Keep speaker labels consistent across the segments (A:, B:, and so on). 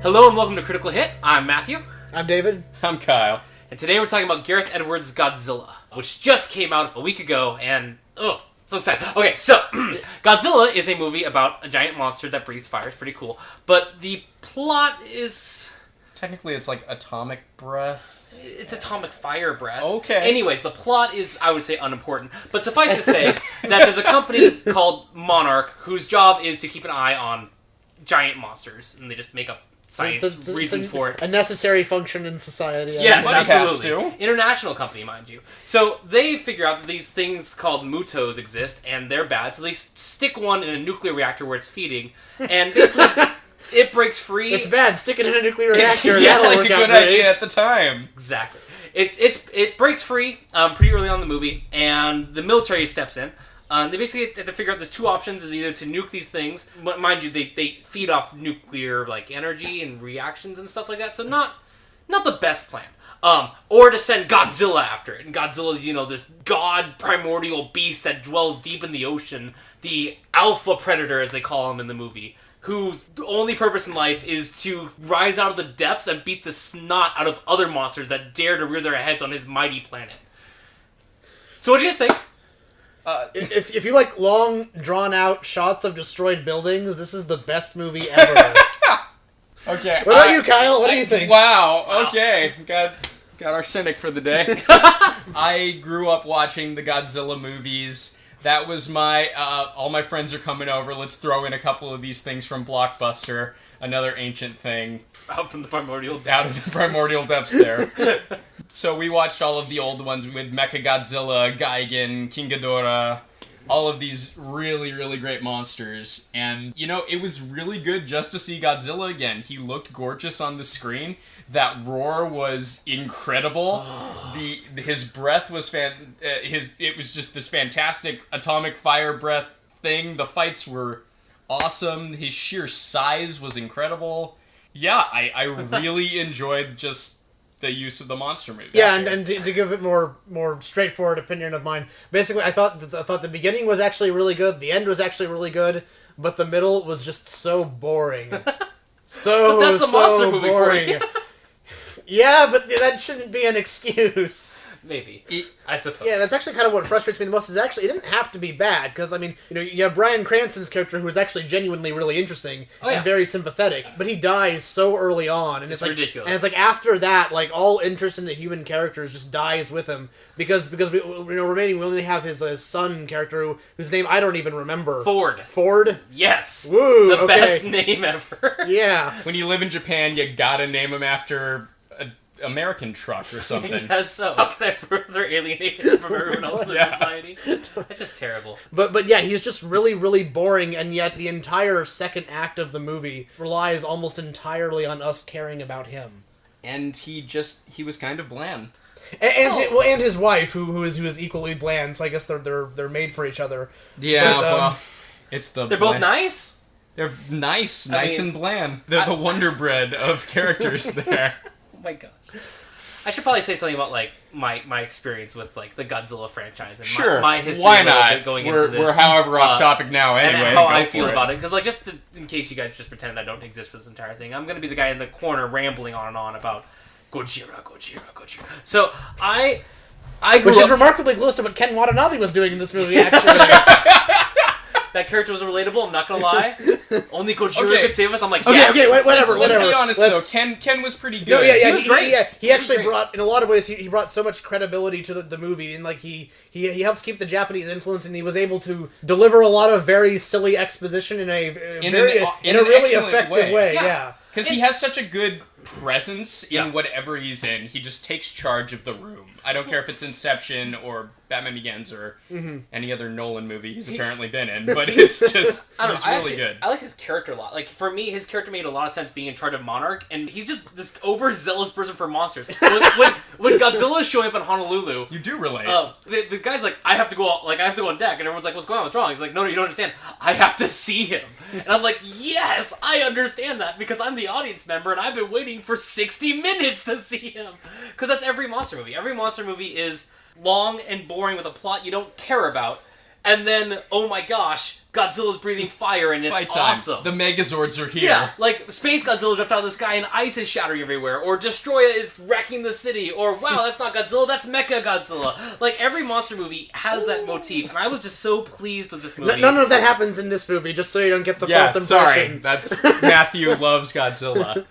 A: Hello and welcome to Critical Hit. I'm Matthew.
B: I'm David.
C: I'm Kyle.
A: And today we're talking about Gareth Edwards' Godzilla, which just came out a week ago, and so excited. Okay, so Godzilla is a movie about a giant monster that breathes fire. It's pretty cool. But the plot is...
C: Technically, it's like atomic breath.
A: It's atomic fire breath.
C: Okay.
A: Anyways, the plot is, I would say, unimportant. But suffice to say that there's a company called Monarch whose job is to keep an eye on giant monsters, and they just make up science reasons for it.
B: A necessary function in society.
A: Yes,
C: Money
A: absolutely.
C: has to.
A: International company, mind you. So they figure out that these things called mutos exist, and they're bad, so they stick one in a nuclear reactor where it's feeding, and basically... It breaks free.
B: It's bad. Stick it in a nuclear reactor.
A: Yeah,
B: That'll
C: It's
B: work
C: a good
B: out great.
C: idea at the time.
A: Exactly. It breaks free pretty early on in the movie, and the military steps in. They basically have to figure out there's two options: is either to nuke these things, but mind you, they feed off nuclear energy and reactions and stuff like that. So not the best plan. Or to send Godzilla after it. And Godzilla's, this god primordial beast that dwells deep in the ocean, the alpha predator as they call him in the movie, whose only purpose in life is to rise out of the depths and beat the snot out of other monsters that dare to rear their heads on his mighty planet. So what do you guys think?
B: If you like long, drawn-out shots of destroyed buildings, this is the best movie ever.
C: Okay.
B: What about you, Kyle? What do you think?
C: Wow. Okay. Got our cynic for the day. I grew up watching the Godzilla movies. That was my, all my friends are coming over, let's throw in a couple of these things from Blockbuster, another ancient thing.
A: Out from the primordial depths.
C: Out of the primordial depths there. So we watched all of the old ones with Mechagodzilla, Gigan, King Ghidorah, all of these really, really great monsters. And, it was really good just to see Godzilla again. He looked gorgeous on the screen. That roar was incredible. His breath was it was just this fantastic atomic fire breath thing. The fights were awesome. His sheer size was incredible. Yeah, I really enjoyed just the use of the monster movie.
B: Yeah, and to give it more straightforward opinion of mine, basically I thought the beginning was actually really good, the end was actually really good, but the middle was just so boring.
A: But that's a monster movie
B: boring.
A: for you.
B: Yeah, but that shouldn't be an excuse.
A: Maybe. I suppose.
B: Yeah, that's actually kind of what frustrates me the most, is actually, it didn't have to be bad, because, you have Bryan Cranston's character, who is actually genuinely really interesting, and very sympathetic, but he dies so early on, and it's
A: ridiculous.
B: And it's after that, all interest in the human characters just dies with him, because remaining, we only have his son character, whose name I don't even remember.
A: Ford? Yes!
B: Woo!
A: The best name ever.
B: Yeah.
C: When you live in Japan, you gotta name him after American truck or something.
A: I guess so. How can I further alienate him from everyone else in the society? That's just terrible.
B: But yeah, he's just really, really boring, and yet the entire second act of the movie relies almost entirely on us caring about him.
C: And he was kind of bland.
B: And his wife, who is equally bland, so I guess they're made for each other.
C: Yeah,
A: they're both nice.
C: They're nice and bland. They're the Wonder Bread of characters there.
A: Oh my gosh. I should probably say something about my experience with the Godzilla franchise and my history.
C: Why not?
A: Going into this.
C: We're however off topic now anyway.
A: And how I feel about it, because just in case you guys just pretend I don't exist for this entire thing, I'm gonna be the guy in the corner rambling on and on about Gojira. So I grew
B: Which is
A: up...
B: remarkably close to what Ken Watanabe was doing in this movie, actually.
A: That character was relatable, I'm not gonna lie. Only Gojira could save us. I'm like, yes!
B: Okay, whatever.
C: Let's be honest, though. Ken was pretty good.
B: No, yeah,
A: he was great.
B: He actually brought, in a lot of ways, he brought so much credibility to the movie, and he helped keep the Japanese influence, and he was able to deliver a lot of very silly exposition in a really effective way. Yeah.
C: Because he has such a good presence in whatever he's in. He just takes charge of the room. I don't care if it's Inception or Batman Begins or any other Nolan movie he's apparently been in, but it's just really good.
A: I like his character a lot. For me, his character made a lot of sense being in charge of Monarch, and he's just this overzealous person for monsters. When Godzilla is showing up in Honolulu,
C: you do relate.
A: The guy's like, I have to go on deck, and everyone's like, what's going on? What's wrong? He's like, no, you don't understand. I have to see him. And I'm like, yes, I understand that, because I'm the audience member, and I've been waiting for 60 minutes to see him. Because that's every monster movie. Every monster movie is long and boring with a plot you don't care about, and then, oh my gosh, Godzilla's breathing fire, and it's awesome.
C: The Megazords are here.
A: Yeah, like, Space Godzilla jumped out of the sky and ice is shattering everywhere, or Destroya is wrecking the city, or wow, that's not Godzilla, that's Mecha Godzilla. Like, every monster movie has that motif, and I was just so pleased with this movie.
B: None of that happens in this movie, just so you don't get the false impression.
C: Sorry, that's Matthew loves Godzilla.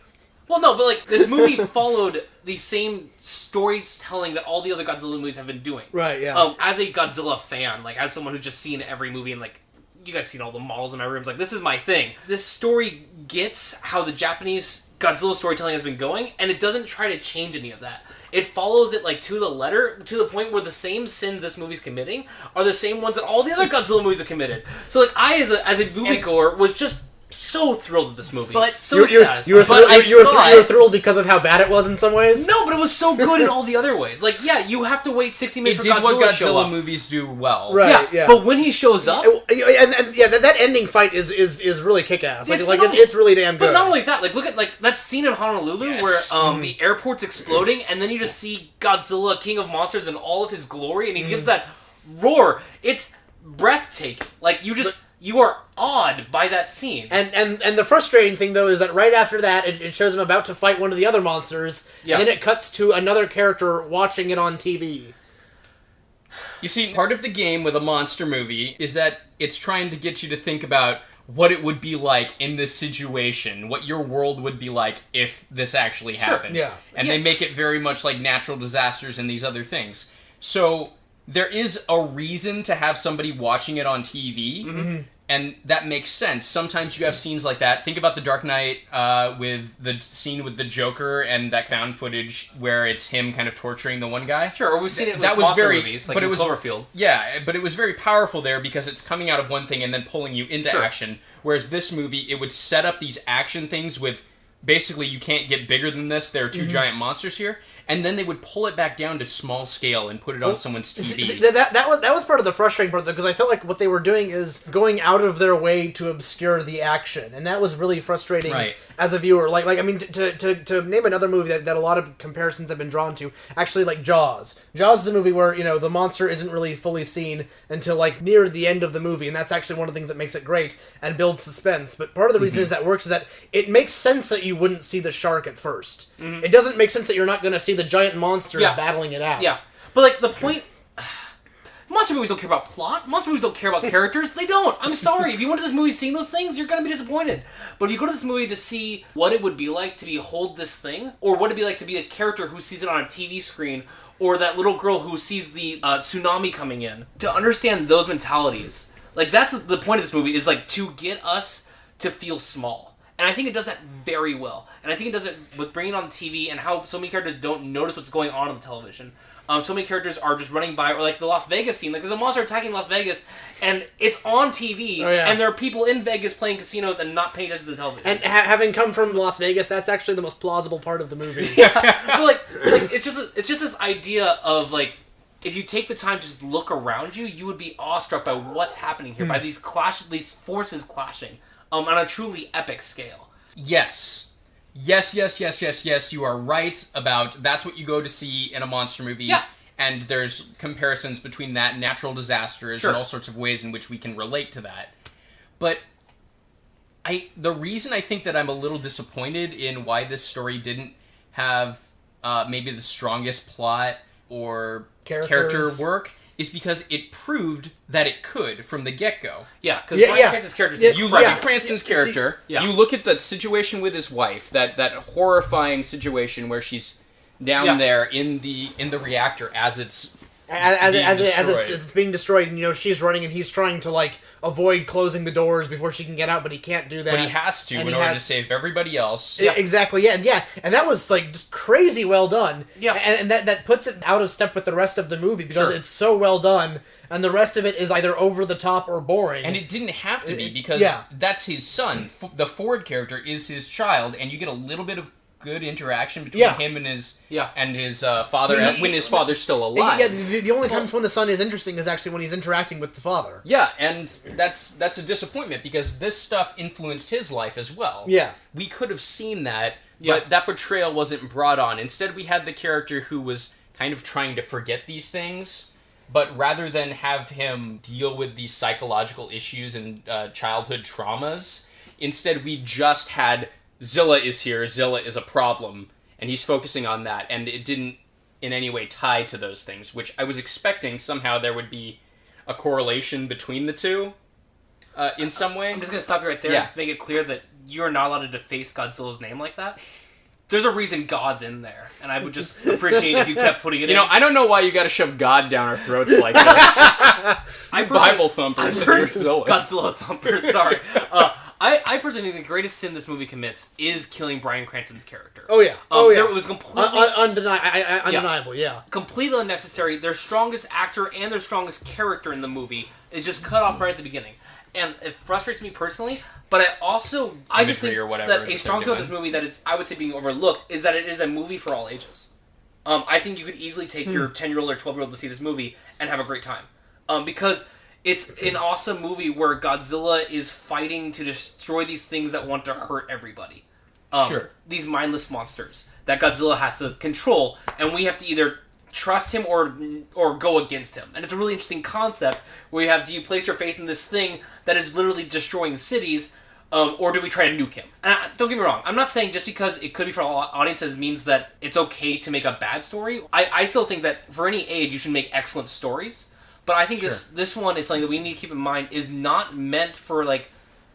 A: Well, no, but like, this movie followed the same storytelling that all the other Godzilla movies have been doing.
B: Right, yeah.
A: As a Godzilla fan, like, as someone who's just seen every movie and, like, you guys seen all the models in my rooms, like, this is my thing. This story gets how the Japanese Godzilla storytelling has been going, and it doesn't try to change any of that. It follows it, like, to the letter, to the point where the same sins this movie's committing are the same ones that all the other Godzilla movies have committed. So, like, I, as a moviegoer, was just so thrilled with this movie.
B: But
A: so satisfied.
B: You were thrilled because of how bad it was in some ways?
A: No, but it was so good in all the other ways. Like, yeah, you have to wait 60 minutes for Godzilla to show up.
C: It did what Godzilla movies do well.
B: Right, yeah.
A: But when he shows up...
B: that ending fight is really kick-ass. It's really damn good.
A: But not only that, like, look at, like, that scene in Honolulu where the airport's exploding, and then you just see Godzilla, King of Monsters, in all of his glory, and he gives that roar. It's breathtaking. Like, you are awed by that scene.
B: And the frustrating thing, though, is that right after that, it shows him about to fight one of the other monsters, and then it cuts to another character watching it on TV.
C: You see, part of the game with a monster movie is that it's trying to get you to think about what it would be like in this situation, what your world would be like if this actually happened.
B: Yeah.
C: And they make it very much like natural disasters and these other things. So there is a reason to have somebody watching it on TV, and that makes sense. Sometimes you have scenes like that. Think about The Dark Knight with the scene with the Joker and that found footage where it's him kind of torturing the one guy.
A: Sure, or we've seen it with monster movies, like in Cloverfield.
C: Yeah, but it was very powerful there because it's coming out of one thing and then pulling you into action. Whereas this movie, it would set up these action things with, basically, you can't get bigger than this, there are two giant monsters here. And then they would pull it back down to small scale and put it on someone's TV.
B: That was part of the frustrating part, though, because I felt like what they were doing is going out of their way to obscure the action, and that was really frustrating as a viewer. Like I mean, to name another movie that a lot of comparisons have been drawn to, actually, like Jaws. Jaws is a movie where, you know, the monster isn't really fully seen until, like, near the end of the movie, and that's actually one of the things that makes it great and builds suspense. But part of the reason is that works is that it makes sense that you wouldn't see the shark at first. It doesn't make sense that you're not going to see the giant monsters battling it out.
A: Yeah. But, like, the point... Monster movies don't care about plot. Monster movies don't care about characters. They don't. I'm sorry. If you went to this movie seeing those things, you're going to be disappointed. But if you go to this movie to see what it would be like to behold this thing, or what it'd be like to be a character who sees it on a TV screen, or that little girl who sees the tsunami coming in, to understand those mentalities, like, that's the point of this movie, is, like, to get us to feel small. And I think it does that very well. And I think it does it with bringing it on TV and how so many characters don't notice what's going on the television. So many characters are just running by, or like the Las Vegas scene. Like, there's a monster attacking Las Vegas, and it's on TV, and there are people in Vegas playing casinos and not paying attention to the television.
B: And having come from Las Vegas, that's actually the most plausible part of the movie.
A: But like it's just this idea of, like, if you take the time to just look around you, you would be awestruck by what's happening here, by these forces clashing on a truly epic scale.
C: Yes, you are right about that's what you go to see in a monster movie.
A: Yeah.
C: And there's comparisons between that and natural disasters and all sorts of ways in which we can relate to that. But the reason I think that I'm a little disappointed in why this story didn't have maybe the strongest plot or character work is because it proved that it could from the get-go.
A: Yeah, because Bryan Cranston's character is
C: Bryan Cranston's character, you look at the situation with his wife, that horrifying situation where she's down there in the reactor as it's
B: being destroyed, and, you know, she's running and he's trying to, like, avoid closing the doors before she can get out, but he can't do that.
C: But he has to in order to save everybody else.
B: Exactly, and that was, like, just crazy well done. Yeah. And that puts it out of step with the rest of the movie, because it's so well done, and the rest of it is either over the top or boring.
C: And it didn't have to be, because that's his son. The Ford character is his child, and you get a little bit of good interaction between him and his father when his father's still alive.
B: Yeah, the only times when the son is interesting is actually when he's interacting with the father.
C: Yeah, and that's a disappointment, because this stuff influenced his life as well.
B: Yeah.
C: We could have seen that, but that portrayal wasn't brought on. Instead, we had the character who was kind of trying to forget these things. but rather than have him deal with these psychological issues and childhood traumas, instead we just had Zilla is here, Zilla is a problem, and he's focusing on that, and it didn't in any way tie to those things, which I was expecting somehow there would be a correlation between the two in some way.
A: I'm just going to stop you right there and just make it clear that you're not allowed to deface Godzilla's name like that. There's a reason God's in there, and I would just appreciate if you kept putting it in.
C: I don't know why you gotta shove God down our throats like this. Bible thumpers.
A: Godzilla thumpers, sorry. I personally think the greatest sin this movie commits is killing Bryan Cranston's character.
B: Oh yeah.
A: It was completely...
B: undeniable, yeah.
A: Completely unnecessary. Their strongest actor and their strongest character in the movie is just cut off right at the beginning. And it frustrates me personally, but I just think that a strong suit of this movie that is, I would say, being overlooked is that it is a movie for all ages. I think you could easily take your 10-year-old or 12-year-old to see this movie and have a great time. Because it's an awesome movie where Godzilla is fighting to destroy these things that want to hurt everybody. These mindless monsters that Godzilla has to control, and we have to either trust him or go against him. And it's a really interesting concept where you have, do you place your faith in this thing that is literally destroying cities, or do we try to nuke him? And don't get me wrong, I'm not saying just because it could be for all audiences means that it's okay to make a bad story. I still think that for any age you should make excellent stories, but I think this one is something that we need to keep in mind is not meant for like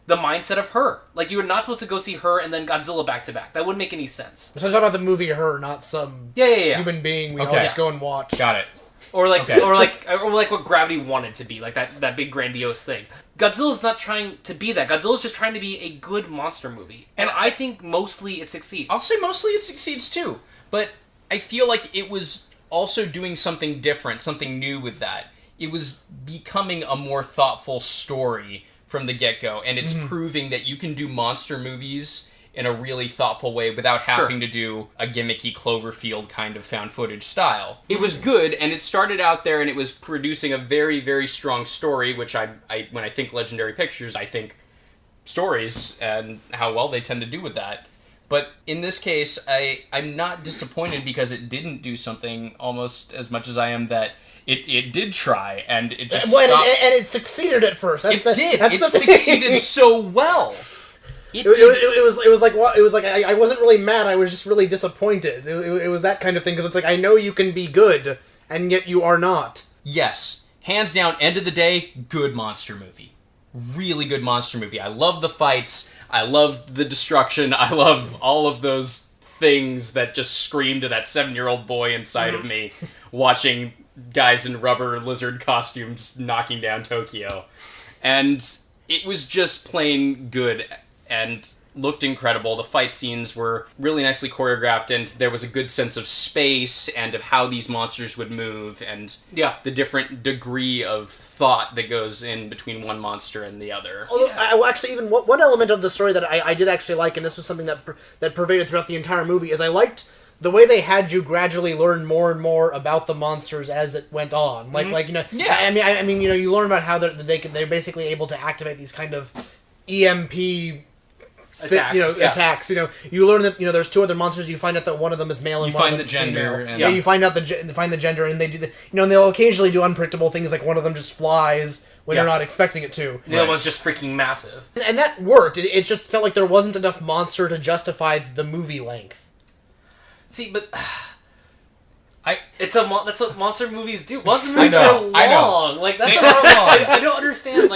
A: the mindset of her. Like, you're not supposed to go see her and then Godzilla back to back. That wouldn't make any sense.
B: We're talking about the movie Her, not some human being we all just go and watch.
C: Got it.
A: Or like what Gravity wanted to be, like that big grandiose thing. Godzilla's not trying to be that. Godzilla's just trying to be a good monster movie. And I think mostly it succeeds.
C: I'll say mostly it succeeds too. But I feel like it was also doing something different, something new with that. It was becoming a more thoughtful story from the get-go, and it's proving that you can do monster movies in a really thoughtful way without having to do a gimmicky Cloverfield kind of found footage style. It was good, and it started out there, and it was producing a very, very strong story, which I when I think Legendary Pictures, I think stories and how well they tend to do with that. But in this case, I'm not disappointed because it didn't do something almost as much as I am that it did try, and it just stopped.
B: And it succeeded at first. It
C: succeeded so well.
B: It was like I wasn't really mad. I was just really disappointed. It was that kind of thing because it's like I know you can be good, and yet you are not.
C: Yes, hands down. End of the day, good monster movie. Really good monster movie. I love the fights. I love the destruction. I love all of those things that just scream to that 7-year-old boy inside of me watching guys in rubber lizard costumes knocking down Tokyo. And it was just plain good and looked incredible. The fight scenes were really nicely choreographed, and there was a good sense of space and of how these monsters would move, and the different degree of thought that goes in between one monster and the other.
B: Although, actually, even one element of the story that I did actually like, and this was something that pervaded throughout the entire movie, is I liked the way they had you gradually learn more and more about the monsters as it went on. I mean, you learn about how they're basically able to activate these kind of EMP attacks. You learn that there's 2 other monsters. You find out that one of them is male and one of them is female. You find the gender, and they do and they'll occasionally do unpredictable things, like one of them just flies when you're not expecting it to.
A: The other one's just freaking massive,
B: and that worked. It just felt like there wasn't enough monster to justify the movie length.
A: See, but that's what monster movies do. Monster movies are long.
C: I know.
A: Like that's I don't understand.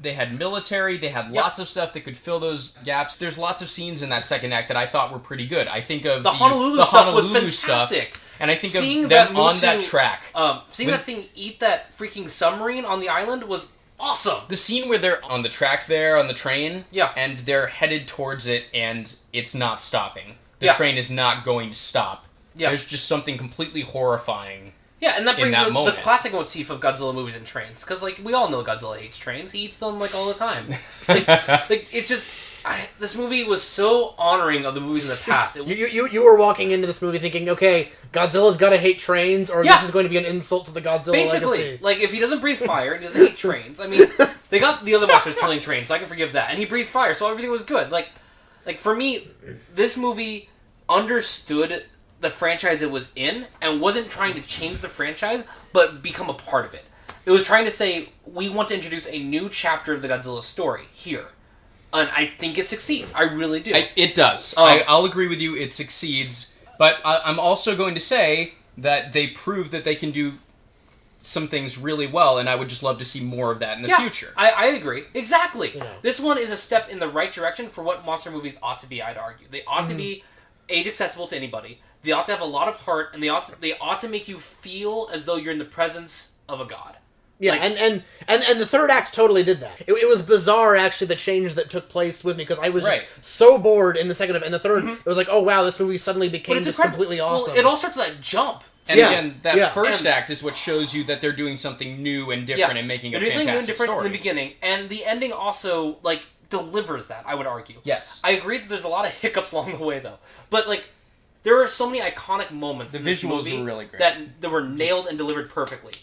C: They had military. They had lots of stuff that could fill those gaps. There's lots of scenes in that second act that I thought were pretty good. I think of the
A: Honolulu stuff was fantastic.
C: Stuff, and I think of them on that track.
A: Seeing that thing eat that freaking submarine on the island was awesome.
C: The scene where they're on the track there, on the train,
A: yeah,
C: and they're headed towards it, and it's not stopping. The train is not going to stop. Yeah. There's just something completely horrifying.
A: Yeah, and that brings the classic motif of Godzilla movies and trains. Because, like, we all know Godzilla hates trains. He eats them, like, all the time. It's just... this movie was so honoring of the movies in the past.
B: You were walking into this movie thinking, okay, Godzilla's gotta hate trains, or this is going to be an insult to the Godzilla legacy.
A: Like, if he doesn't breathe fire, he doesn't hate trains. I mean, they got the other monsters killing trains, so I can forgive that. And he breathed fire, so everything was good. Like for me, this movie understood the franchise it was in and wasn't trying to change the franchise, but become a part of it. It was trying to say, we want to introduce a new chapter of the Godzilla story here. And I think it succeeds. I really do.
C: It does. I'll agree with you. It succeeds. But I'm also going to say that they prove that they can do some things really well, and I would just love to see more of that in the future.
A: I agree. Exactly.
B: You know.
A: This one is a step in the right direction for what monster movies ought to be, I'd argue. They ought to be age accessible to anybody. They ought to have a lot of heart, and they ought to make you feel as though you're in the presence of a god.
B: Yeah,
A: Like,
B: and the third act totally did that. It was bizarre, actually, the change that took place with me, because I was just so bored in the second and the third. It was like, oh wow, this movie suddenly became just completely awesome.
A: Well, it all starts with that jump.
C: And again, that first act is what shows you that they're doing something new and different and making a fantastic
A: new and different
C: story.
A: in the beginning, and the ending also delivers that. I would argue.
C: Yes,
A: I agree that there's a lot of hiccups along the way, though. But there are so many iconic moments in this movie
C: were really great.
A: that were nailed and delivered perfectly.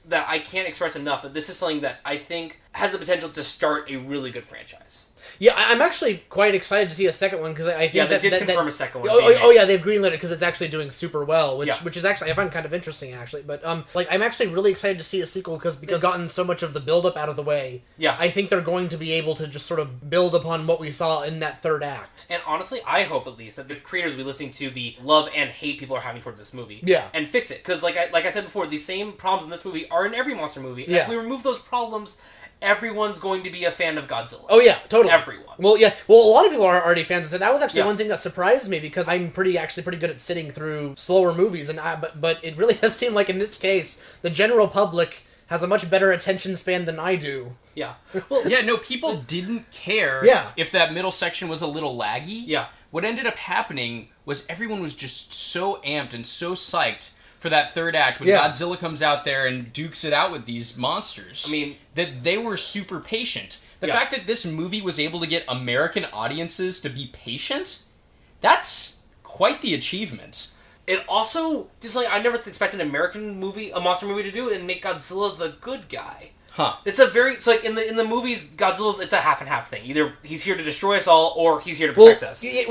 A: That I can't express enough. That this is something that I think has the potential to start a really good franchise.
B: Yeah, I'm actually quite excited to see a second one, because I think
A: they did confirm a second one.
B: Oh yeah, they've greenlit it because it's actually doing super well, which
A: Yeah.
B: which is actually, I find kind of interesting, actually. But I'm actually really excited to see a sequel because gotten so much of the build up out of the way.
A: Yeah.
B: I think they're going to be able to just sort of build upon what we saw in that third act.
A: And honestly, I hope at least that the creators will be listening to the love and hate people are having towards this movie.
B: Yeah.
A: And fix it. Because like I said before, the same problems in this movie are in every monster movie. And
B: Yeah.
A: if we remove those problems, everyone's going to be a fan of Godzilla.
B: Oh yeah, totally.
A: Everyone.
B: Well, yeah. Well, a lot of people are already fans of that. That was actually
A: Yeah.
B: one thing that surprised me, because I'm pretty good at sitting through slower movies, and but it really has seemed like in this case the general public has a much better attention span than I do.
A: Yeah. Well,
C: yeah, no, people didn't care if that middle section was a little laggy.
A: Yeah.
C: What ended up happening was everyone was just so amped and so psyched for that third act when Godzilla comes out there and dukes it out with these monsters.
A: I mean,
C: that they were super patient. The fact that this movie was able to get American audiences to be patient, that's quite the achievement.
A: It also just I never expected an American movie, a monster movie, to do it and make Godzilla the good guy.
C: Huh.
A: It's a very in the movies, Godzilla's it's a half and half thing. Either he's here to destroy us all, or he's here to protect us.
B: Yeah,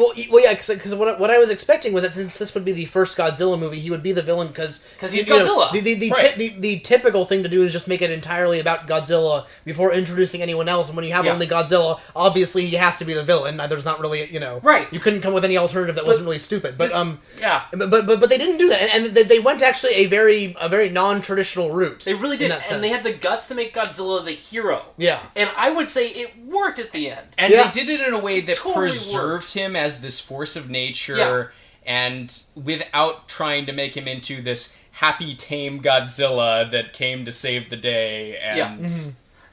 B: because what I was expecting was that since this would be the first Godzilla movie, he would be the villain because
A: he's Godzilla.
B: The typical thing to do is just make it entirely about Godzilla before introducing anyone else. And when you have only Godzilla, obviously he has to be the villain. There's not really
A: right.
B: You couldn't come with any alternative that wasn't really stupid. But
A: but
B: they didn't do that, and they went actually a very non-traditional route.
A: They really did, and they had the guts to make Godzilla the hero.
B: Yeah.
A: And I would say it worked at the end.
C: And they did it in a way that
A: totally
C: preserved him as this force of nature, and without trying to make him into this happy, tame Godzilla that came to save the day. And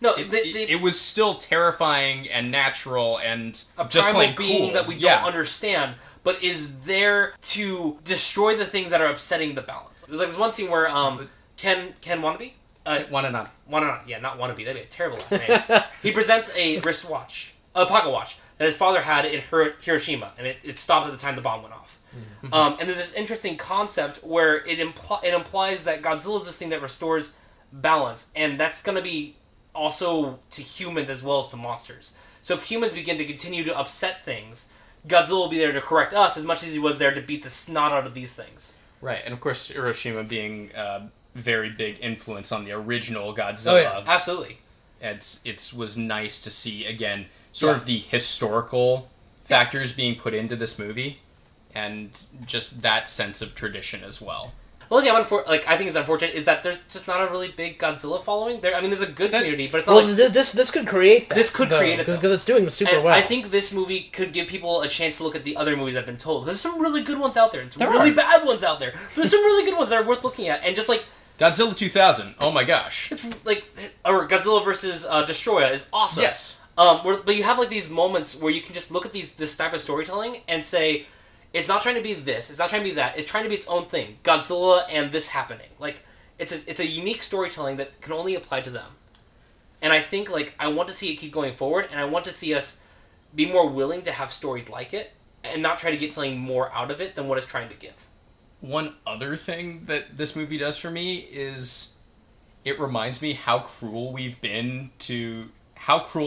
A: no,
C: it was still terrifying and natural and
A: a
C: just
A: primal
C: plain
A: being
C: cool.
A: that we don't understand, but is there to destroy the things that are upsetting the balance. There's this one scene where Ken Wannabe?
C: Wananabe.
A: Yeah, not Wannabe. That'd be a terrible last name. He presents a wristwatch, a pocket watch, that his father had in Hiroshima, and it stopped at the time the bomb went off. And there's this interesting concept where it implies that Godzilla is this thing that restores balance, and that's going to be also to humans as well as to monsters. So if humans begin to continue to upset things, Godzilla will be there to correct us as much as he was there to beat the snot out of these things.
C: Right, and of course Hiroshima being very big influence on the original Godzilla.
B: Oh, yeah.
A: Absolutely.
C: It was nice to see, again, sort of the historical factors being put into this movie, and just that sense of tradition as well.
A: Well, yeah, I think it's unfortunate is that there's just not a really big Godzilla following. There's a good community, but it's not
B: this could create that.
A: This could create it,
B: because it's doing super well.
A: I think this movie could give people a chance to look at the other movies that have been told. There's some really good ones out there, and some really bad ones out there. There's some really good ones that are worth looking at, and just
C: Godzilla 2000. Oh my gosh.
A: It's or Godzilla versus Destroya is awesome.
C: Yes.
A: But you have these moments where you can just look at this type of storytelling and say, it's not trying to be this, it's not trying to be that, it's trying to be its own thing. Godzilla and this happening. It's a unique storytelling that can only apply to them. And I think I want to see it keep going forward, and I want to see us be more willing to have stories like it and not try to get something more out of it than what it's trying to give.
C: One other thing that this movie does for me is it reminds me how cruel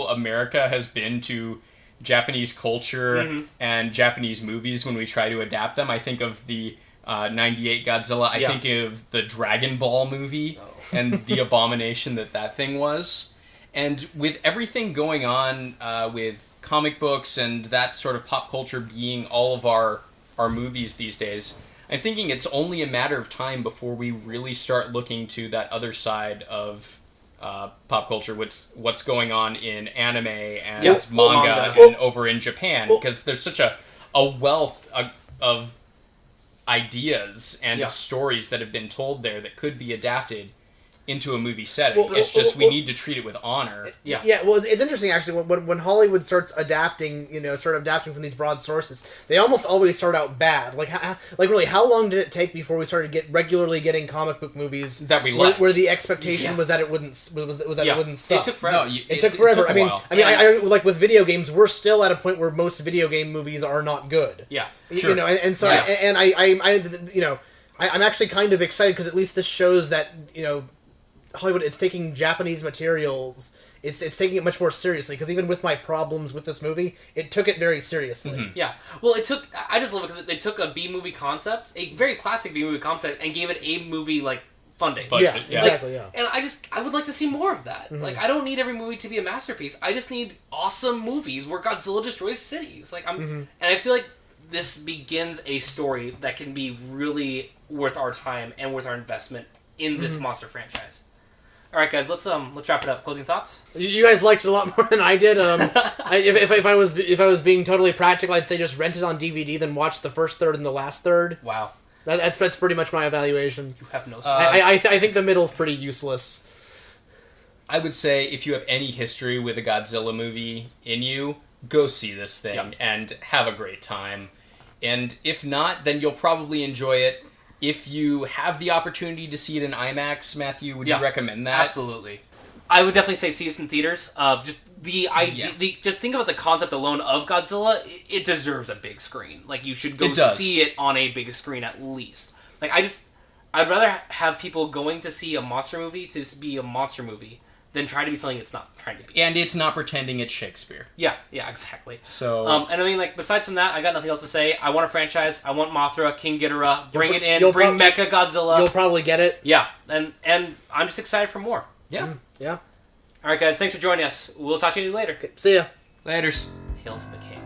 C: America has been to Japanese culture and Japanese movies when we try to adapt them. I think of the '98 Godzilla, I think of the Dragon Ball movie and the abomination that thing was. And with everything going on with comic books and that sort of pop culture being all of our movies these days, I'm thinking it's only a matter of time before we really start looking to that other side of pop culture, what's going on in anime and manga and over in Japan, because there's such a wealth of ideas and stories that have been told there that could be adapted into a movie setting. It's just we need to treat it with honor.
B: Well, it's interesting actually when Hollywood starts adapting from these broad sources, they almost always start out bad. Like really, how long did it take before we started regularly getting comic book movies
C: that we liked,
B: where the expectation was that it wouldn't it wouldn't suck?
A: It took forever.
B: It took forever. I like with video games, we're still at a point where most video game movies are not good.
A: Yeah,
B: sure. You know, and so I'm actually kind of excited because at least this shows that Hollywood, it's taking Japanese materials, it's taking it much more seriously, because even with my problems with this movie, it took it very seriously.
A: Mm-hmm. Yeah. Well, I just love it because they took a B-movie concept, a very classic B-movie concept, and gave it a movie, funding.
C: Budget,
B: exactly,
A: And I would like to see more of that.
B: Mm-hmm.
A: I don't need every movie to be a masterpiece. I just need awesome movies where Godzilla destroys cities. And I feel like this begins a story that can be really worth our time and worth our investment in this monster franchise. All right, guys, let's wrap it up. Closing thoughts?
B: You guys liked it a lot more than I did. If I was being totally practical, I'd say just rent it on DVD, then watch the first third and the last third.
A: Wow,
B: that's pretty much my evaluation.
A: You have no.
B: I think the middle's pretty useless.
C: I would say if you have any history with a Godzilla movie in you, go see this thing and have a great time. And if not, then you'll probably enjoy it. If you have the opportunity to see it in IMAX, Matthew, would you recommend that?
A: Absolutely. I would definitely say see this in theaters. Just the idea, just think about the concept alone of Godzilla. It deserves a big screen. You should go see it on a big screen at least. I'd rather have people going to see a monster movie to be a monster movie than try to be something it's not trying to be.
C: And it's not pretending it's Shakespeare.
A: Yeah, exactly.
C: So,
A: besides from that, I got nothing else to say. I want a franchise. I want Mothra, King Ghidorah. Bring it in. Bring Mecha Godzilla.
B: You'll probably get it.
A: Yeah, and I'm just excited for more.
C: Yeah.
B: Yeah.
A: All right, guys. Thanks for joining us. We'll talk to you later.
B: Okay, see ya.
C: Laters.
A: Hail to the king.